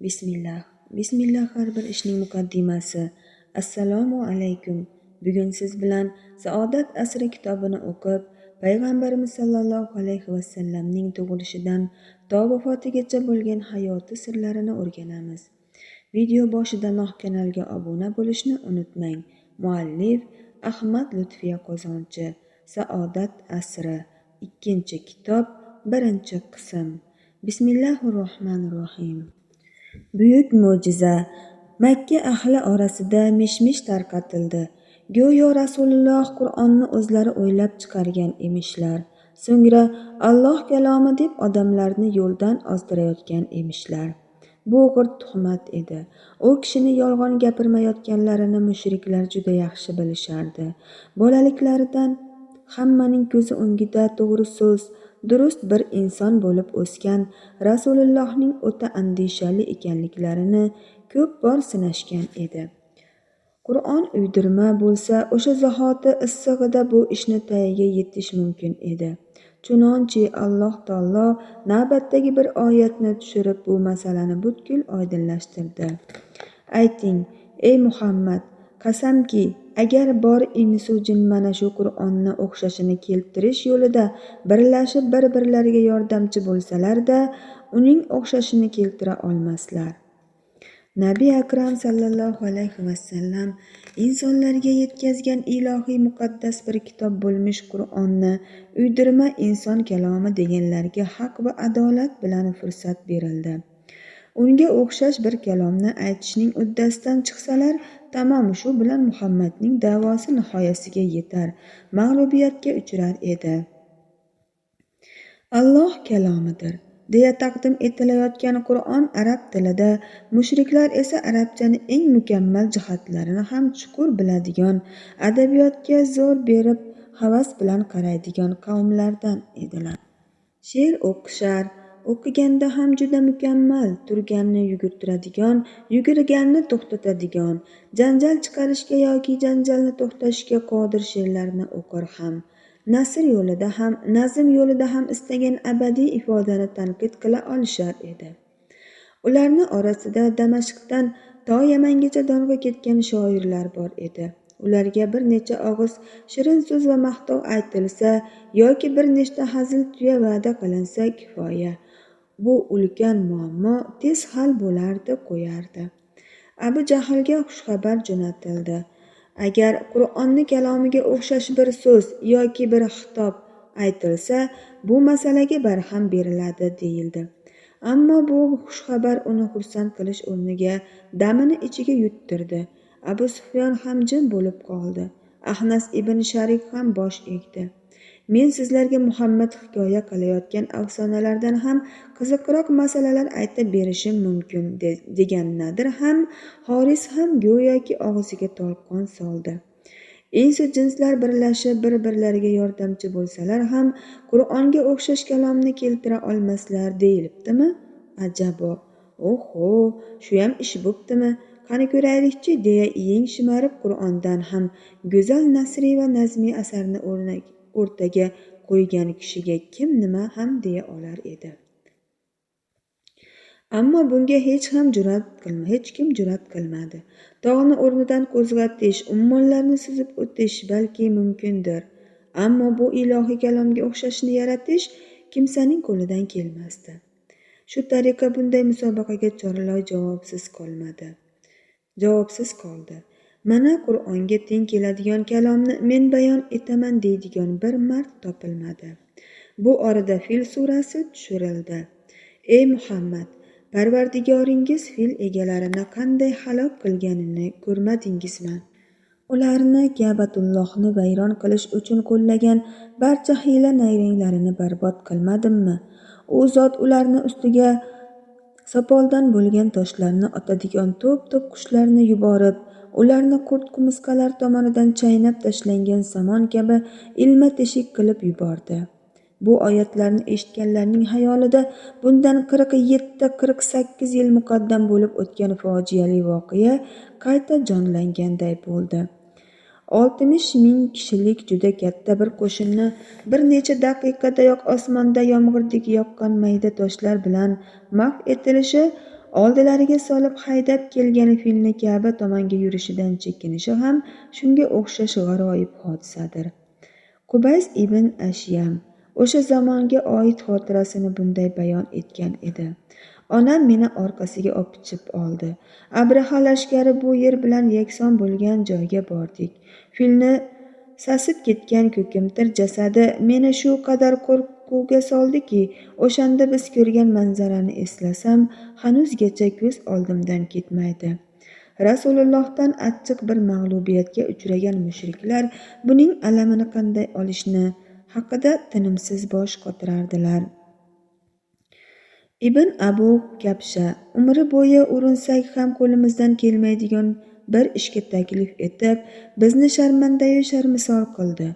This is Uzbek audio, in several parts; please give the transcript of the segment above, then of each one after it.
Bismillah. Bismillah har bir ishning muqaddimasi. Assalomu alaykum. Bugun siz bilan Saodat asri kitobini o'qib, Payg'ambarimiz sollallohu alayhi vasallamning tug'ilishidan to vafotigacha bo'lgan hayoti sirlarini o'rganamiz. Video boshida kanalga obuna bo'lishni unutmang. Muallif Ahmad Lutfiya Qozonchi. Saodat asri. 2-kitob, 1-qism. Bismillahirrohmanirrohim. Buyuk mo'jiza. Makka ahli orasida mish-mish tarqatildi. Go'yo Rasululloh Qur'onni o'zlari o'ylab chiqargan emishlar. So'ngra Alloh kalomi deb odamlarni yo'ldan ozdirayotgan emishlar. Bu og'ir tuhmat edi. U kishini yolg'on gapirmayotganlarini mushriklar juda yaxshi bilishardi. Bolaliklaridan hammaning ko'zi o'ngida to'g'ri so'z, durust bir inson bo'lib o'sgan Rasulullohning o'ta andishali ekanliklarini ko'p bor sinashgan edi. Qur'on uydirma bo'lsa, o'sha zahoti issig'ida bu ishni tagiga yetish mumkin edi. Chunonchi Alloh taolo navbatdagi bir oyatni tushirib bu masalani butkul oydinlashtirdi. Ayting, ey Muhammad, qasamki, agar bor insu jin mana shu Qur'onni o'xshashini keltirish yo'lida birlashib bir-birlariga yordamchi bo'lsalar-da, uning o'xshashini keltira olmaslar. Nabiy akram sallallohu alayhi vasallam insonlarga yetkazgan ilohiy muqaddas bir kitob bo'lmish Qur'onni uydirma inson kalomi deganlarga haq va adolat bilan fursat berildi. Unga o'xshash bir kalomni aytishning uddasidan chiqsalar, tamom shu bilan Muhammadning da'vosi nihoyasiga yetar, mag'lubiyatga uchrar edi. Alloh kalomidir deya taqdim etilayotgan Qur'on arab tilida, mushriklar esa arabchani eng mukammal jihatlarini ham chuqur biladigan, adabiyotga zo'r berib havas bilan qaraydigan qavmlardan edilar. She'r o'qishar, o'qiganda ham juda mukammal, turganni yugurtiradigan, yugurganni to'xtatadigan, janjal chiqarishga yoki janjalni to'xtatishga qodir she'rlarni o'qir ham. Nasr yo'lida ham, nazm yo'lida ham istagan abadiy ifodani tanqid qila olishar edi. Ularning orasida Damashqdan to Yamangacha dong'i ketgan shoirlar bor edi. Ularga bir necha og'iz shirin so'z va maqtov aytilsa yoki bir nechta hazil tuya va'da qilinsa kifoya. Bu ulkan muammo tez hal bo'lardi qo'yardi. Abu Jahlga xushxabar jo'natildi. Agar Qur'onni kalomiga o'xshash bir so'z yoki bir xitob aytilsa, bu masalaga barham beriladi deyildi. Ammo bu xushxabar uni xursand qilish o'rniga damini ichiga yuttirdi. Abu Sufyon ham jim bo'lib qoldi. Ahnas ibn Sharik ham bosh egdi. Men sizlarga Muhammad hikoya qilayotgan afsonalardan ham qiziqroq masalalar aytib berishim mumkin degan Nadir ham, Horis ham go'yoki og'ziga tolqon soldi. Insu jinslar birlashib bir-birlariga yordamchi bo'lsalar ham Qur'onga o'xshash kalomni keltira olmaslar deyilibdimi? Ajabo. Oho, shu ham ish bo'ptimi? Qani ko'raylikchi deya yeng shimarib Qur'ondan ham go'zal nasriy va nazmiy asarni o'rtaga qo'ygan kishiga kim nima ham deya olar edi. Ammo bunga hech kim jur'at qilmadi. Tog'ni o'rnidan qo'zg'atish, ummonlarni suzib o'tish balki mumkindir. Ammo bu ilohiy kalomga o'xshashni yaratish kimsaning qo'lidan kelmasdi. Shu tariqa bunday musobaqaga Chorloy javobsiz qoldi. Mana Qur'onga teng keladigan kalomni men bayon etaman deydigan bir mard topilmadi. Bu orada Fil surasi tushirildi. Ey Muhammad, Parvardigoringiz fil egalarini qanday halok qilganini ko'rmadingizmi? Ularni Ka'batullohni vayron qilish uchun qo'llagan barcha hiyla-nayranglarini barbod qilmadimmi? U zot ularni ustiga sopoldan bo'lgan toshlarni otadigan to'p-to'p qushlarni yuborib, ularni qurt-qumursqalar tomonidan chaynab tashlangan somon kabi ilma-teshik qilib yubordi. Bu oyatlarni eshitganlarning hayolida bundan 47-48 yil muqaddam bo'lib o'tgan fojiali voqea qayta jonlanganday bo'ldi. 60,000 kishilik juda katta bir qo'shinni bir necha daqiqadayoq osmonda yomg'irdek yoqqan mayda toshlar bilan mahv etilishi oldilariga solib haydab kelgan filni Ka'ba tomonga yurishidan chekinishi ham shunga o'xshash g'aroyib hodisadir. Qubays ibn Ashyam o'sha zamonga oid xotirasini bunday bayon etgan edi. Onam meni orqasiga opchiqib oldi. Abraha lashkari bu yer bilan yakson bo'lgan joyga bordik. Filni sasib ketgan ko'kimtir jasadi meni shu qadar qo'rquvga soldiki, o'shanda biz ko'rgan manzarani eslasam, hanuzgacha ko'z oldimdan ketmaydi. Rasulullohdan achchiq bir mag'lubiyatga uchragan mushriklar buning alamini qanday olishni haqida tinimsiz bosh qotirardilar. Ibn Abu Kabsha umri bo'yi urinsak ham qo'limizdan kelmaydigan bir ishga taklif etib, bizni sharmandayu sharmisor qildi.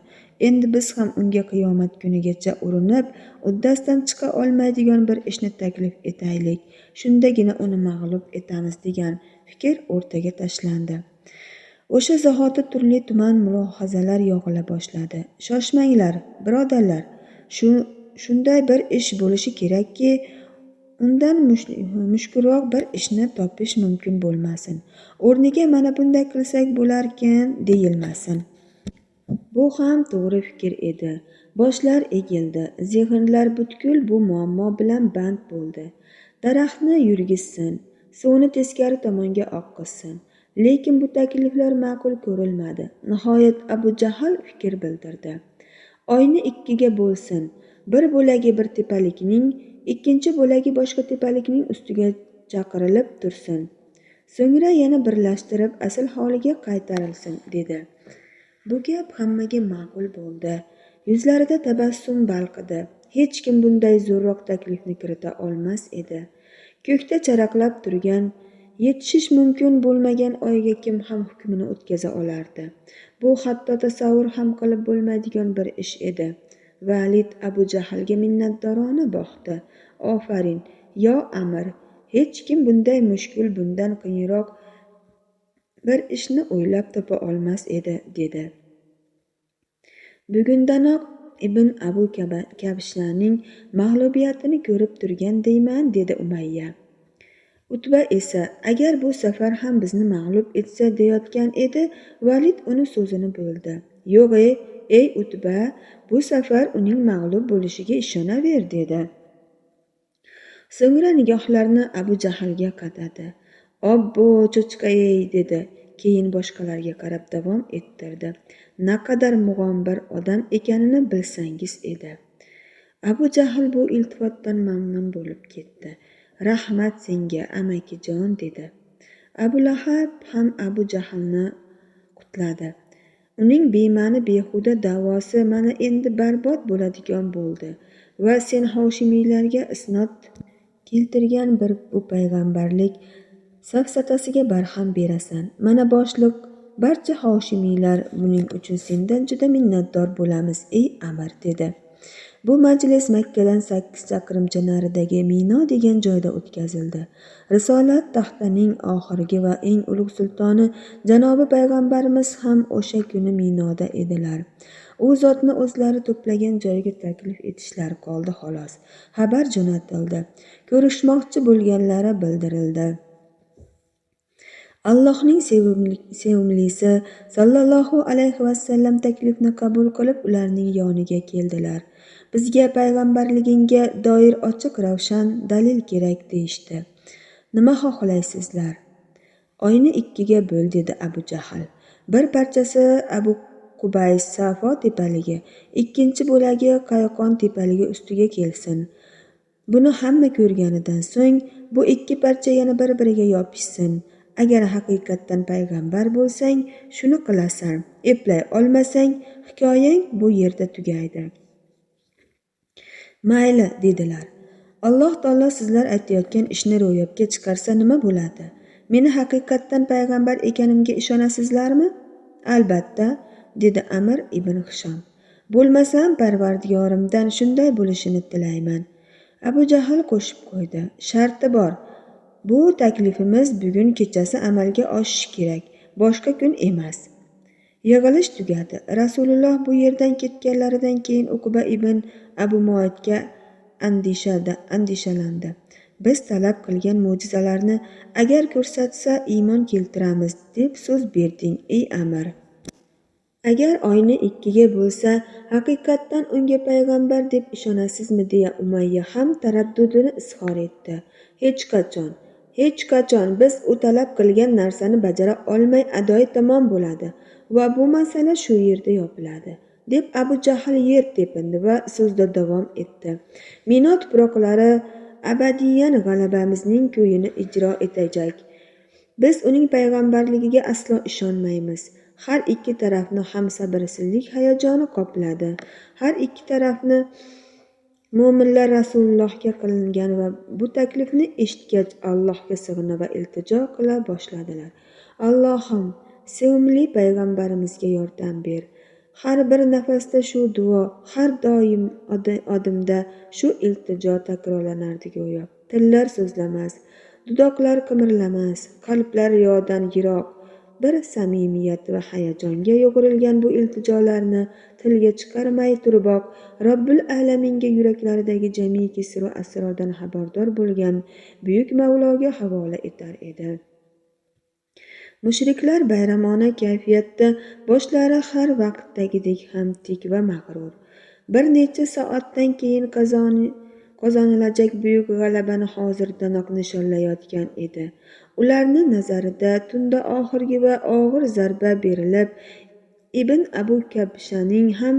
Endi biz ham unga qiyomat kunigacha urinib, uddasidan chiqa olmaydigan bir ishni taklif etaylik. Shundagina uni mag'lub etamiz degan fikr o'rtaga tashlandi. O'sha zahoti turli tuman mulohazalar yog'ila boshladi. Shoshmanglar, birodarlar. Shunday bir ish bo'lishi kerakki, undan mushkulroq bir ishni topish mumkin bo'lmasin. O'rniga mana bunday qilsak bo'larkan deyilmasin. Bu ham to'g'ri fikr edi. Boshlar egildi, zehnlar butkul bu muammo bilan band bo'ldi. Daraxtni yurgizsin, suvni teskari tomonga oqqizsin. Lekin bu takliflar ma'qul ko'rilmadi. Nihoyat Abu Jahl fikr bildirdi. Oyni ikkiga bo'lsin. Bir bo'lagi bir tepalikning, ikkinchi bo'lagi boshqa tepalikning ustiga chaqirilib tursin. So'ngra yana birlashtirib asl holiga qaytarilsin, dedi. Bu gap hammaga ma'qul bo'ldi. Yuzlarida tabassum balqidi. Hech kim bunday zo'rroq taklifni kirita olmas edi. Ko'kda charaqlab turgan, yetishish mumkin bo'lmagan oyga kim ham hukmini o'tkaza olardi. Bu hatto tasavvur ham qilib bo'lmaydigan bir ish edi. Valid Abu Jahlga minnatdorona boqdi. Ofarin, yo Amir, hech kim bunday mushkul, bundan qiyinroq bir ishni o'ylab topa olmas edi, dedi. Bugundanoq Ibn Abu Kabshaning mag'lubiyatini ko'rib turgan deyman, dedi Umayya. Utba esa agar bu safar ham bizni mag'lub etsa deyotgan edi. Valid uni so'zini bo'ldi. Yo'q, ey Utba, bu safar uning mag'lub bo'lishiga ishonaver, dedi. So'ngra nigohlarini Abu Jahlga qadadi. Obbo, cho'chqa-ey, dedi. Keyin boshqalarga qarab davom ettirdi. Naqadar mug'ombir odam ekanini bilsangiz edi. Abu Jahl bu iltifotdan mamnun bo'lib ketdi. Rahmat senga, amakijon, dedi. Abu Lahab ham Abu Jahlni qutladi. Uning bema'ni behuda da'vosi mana endi barbod bo'ladigan bo'ldi va sen Hoshimiylarga isnod keltirgan bir bu payg'ambarlik safsatasiga barham berasan. Mana boshliq barcha Hoshimiylar buning uchun sendan juda minnatdor bo'lamiz, ey Amir, dedi. Bu majlis Makkadan 8 chaqirimcha naridagi Mino degan joyda o'tkazildi. Risolat taxtining oxirgi va eng ulug' sultoni janobi payg'ambarimiz ham o'sha kuni Minoda edilar. U zotni o'zlari to'plagan joyga taklif etishlari qoldi xolos. Xabar jo'natildi. Ko'rishmoqchi bo'lganlari bildirildi. Allohning sevimlisi sallallohu alayhi vasallam taklifni qabul qilib ularning yoniga keldilar. Bizga payg'ambarligingga doir ochiq ravshan dalil kerak deyishdi. Nima xohlaysizlar? Oyni ikkiga bo'l, dedi Abu Jahl. Bir parchasi Abu Qubays Safo tepaligi, ikkinchi bo'lagi Qayqon tepaligi ustiga kelsin. Buni hamma ko'rganidan so'ng bu ikki parcha yana bir-biriga yopishsin. Agar haqiqatdan payg'ambar bo'lsang, shuni qilasan. Eplay olmasang, hikoyang bu yerda tugaydi. Mayli, dedilar. Alloh taolo sizlar aytayotgan ishni ro'yobga chiqarsa nima bo'ladi? Meni haqiqatdan payg'ambar ekanimga ishonasizlarmi? Albatta, dedi Amir ibn Hisham. Bo'lmasam Parvardigorimdan shunday bo'lishini tilayman. Abu Jahl qo'shib qo'ydi. Sharti bor. Bu taklifimiz bugun kechasi amalga oshishi kerak, boshqa kun emas. Yig'ilish tugadi. Rasululloh bu yerdan ketganlaridan keyin Uqba ibn Abu Muaytga andishalandi. Biz talab qilgan mo'jizalarni agar ko'rsatsa iymon keltiramiz deb so'z berding ey Amir. Agar oyni ikkiga bo'lsa, haqiqatdan unga payg'ambar deb ishonasizmi deya Umayya ham taraddudini izhor etdi. Hech qachon biz u talab qilgan narsani bajara olmay adoyi tamom bo'ladi va bu masala shu yerda yopiladi, deb Abu Jahl yer tepindi va so'zda davom etdi. Mino tuproqlari abadiyan g'alabamizning ku'yini ijro etajak. Biz uning payg'ambarligiga aslo ishonmaymiz. Har ikki tarafni ham sabrsizlik hayajoni qopladi. Har ikki tarafni mo'minlar Rasulullohga qilingan va bu taklifni eshitgach Allohga sig'ina va iltijo qila boshladilar. Allohim, sevimli payg'ambarimizga yordam ber. Har bir nafasda shu duo, har doim odimda shu iltijo takrorlanardi go'yo. Tillar so'zlamas, dudoqlar qimirlamas, qalblar riyodan yiroq bir samimiyat va hayajonga yo'g'rilgan bu iltijolarni tilga chiqarmay turiboq Robbil alaminga yuraklaridagi jamiki siru asrordan xabardor bo'lgan buyuk Mavloga havola etar edi. Mushriklar bayramona kayfiyatda, boshlari har vaqtdagidek ham tik va mag'rur. Bir necha soatdan keyin qozonilajak buyuk g'alabani hozirdanoq nishonlayotgan edi. Ularni nazarida tunda oxirgi va og'ir zarba berilib, Ibn Abu Kabshaning ham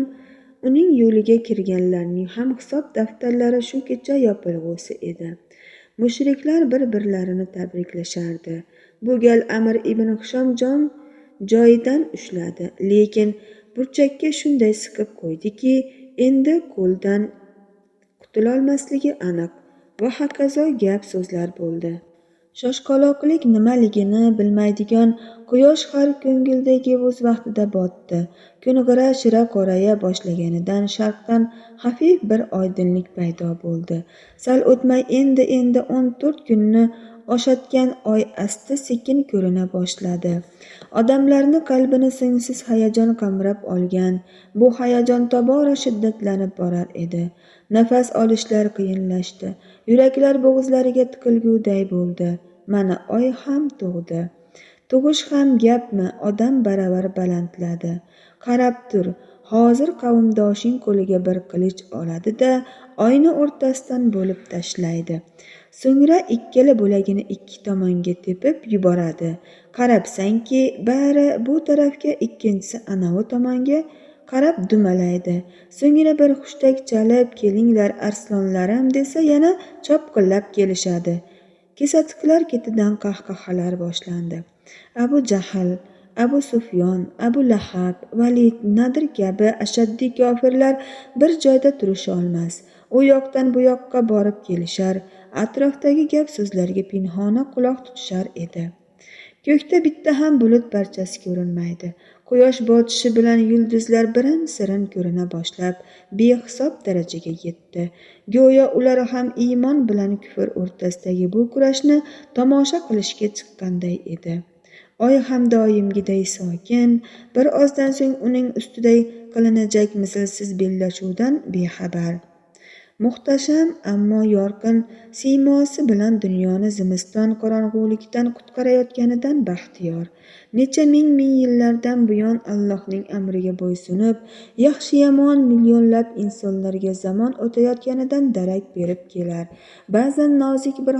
uning yo'liga kirganlarning ham hisob daftarlari shu kecha yopilg'usi edi. Mushriklar bir-birlarini tabriklashardi. Bu gal Amir ibn Hishom joyidan ushladi, lekin burchakka shunday siqib qo'ydiki, endi qo'ldan qutulolmasligi aniq va hokazo gap so'zlar bo'ldi. Shoshqaloqlik nimaligini bilmaydigan quyosh har ko'ngildagi o'z vaqtida botdi. Kun g'ira-shira qoraya boshlaganidan sharqdan xafif bir oydinlik paydo bo'ldi. Sal o'tmay endi 14 kunni oshayotgan oy asta-sekin ko'rina boshladi. Odamlarni qalbini singsiz hayajon qamrab olgan. Bu hayajon tobora shiddatlanib borar edi. Nafas olishlar qiyinlashdi. Yuraklar bo'g'izlariga tiqilguday bo'ldi. Mana oy ham tug'di. Tug'ish ham gapmi, odam baravar balandladi. Qarab tur, hozir qavmdoshing qo'liga bir qilich oladi-da, oyni o'rtasidan bo'lib tashlaydi. So'ngra ikkala bo'lagini ikki tomonga tepib yuboradi. Qarabsanki, bari bu tarafga, ikkinchisi anavi tomonga qarab dumalaydi. So'ngra bir hushtak chalib, kelinglar arslonlarim desa yana chopqillab kelishadi. Kesatiqlar ketidan qahqahalar boshlandi. Abu Jahl, Abu Sufyon, Abu Lahab, Valid, Nadir kabi ashaddiy kofirlar bir joyda turisha olmas. U yoqdan bu yoqqa borib kelishar, atrofdagi gap so'zlarga pinhona quloq tutishar edi. Ko'kda bitta ham bulut parchasi ko'rinmaydi. Quyosh botishi bilan yulduzlar birin-sirin ko'rina boshlab, behisob darajaga yetdi. Go'yo ular ham iymon bilan kufr o'rtasidagi bu kurashni tomosha qilishga chiqqanday edi. Oy ham doimgiday sokin, bir ozdan so'ng uning ustida qilinajak mislsiz bellashuvdan bexabar. Muhtasham ammo yorqin siymosi bilan dunyoni zimiston qorong'uligidan qutqarayotganidan baxtiyor. Necha ming yillardan buyon Allohning amriga bo'ysunib, yaxshi-yomon millionlab insonlarga zamon o'tayotganidan darak berib kelar. Ba'zan nozik bir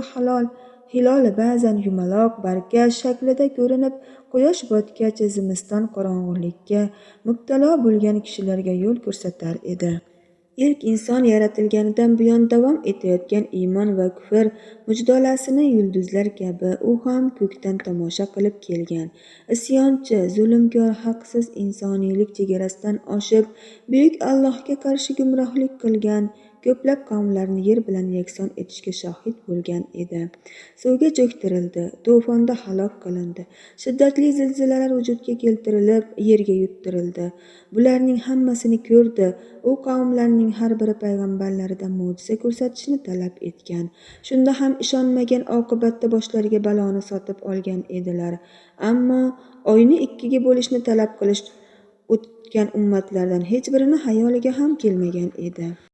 hilol, ba'zan yumaloq barkash shaklida ko'rinib, quyosh botgach zimiston qorong'ulikka mubtalo bo'lgan kishilarga yo'l ko'rsatar edi. Ilk inson yaratilganidan buyon davom etayotgan iymon va kufr mujdolasini yulduzlar kabi u ham ko'kdan tomosha qilib kelgan. Isyonchi, zulmkor, haqsiz insoniylik chegarasidan oshib, buyuk Allohga qarshi gumrohlik qilgan ko'plab qavmlarni yer bilan yakson etishga shohid bo'lgan edi. Suvga cho'ktirildi, to'fonda halok qilindi, shiddatli zilzilalar vujudga keltirilib, yerga yuttirildi. Bularning hammasini ko'rdi. U qavmlarning har biri payg'ambarlaridan mo'jiza ko'rsatishni talab etgan. Shunda ham ishonmagan, oqibatda boshlariga baloni sotib olgan edilar. Ammo oyni ikkiga bo'lishni talab qilish o'tgan ummatlardan hech birini xayoliga ham kelmagan edi.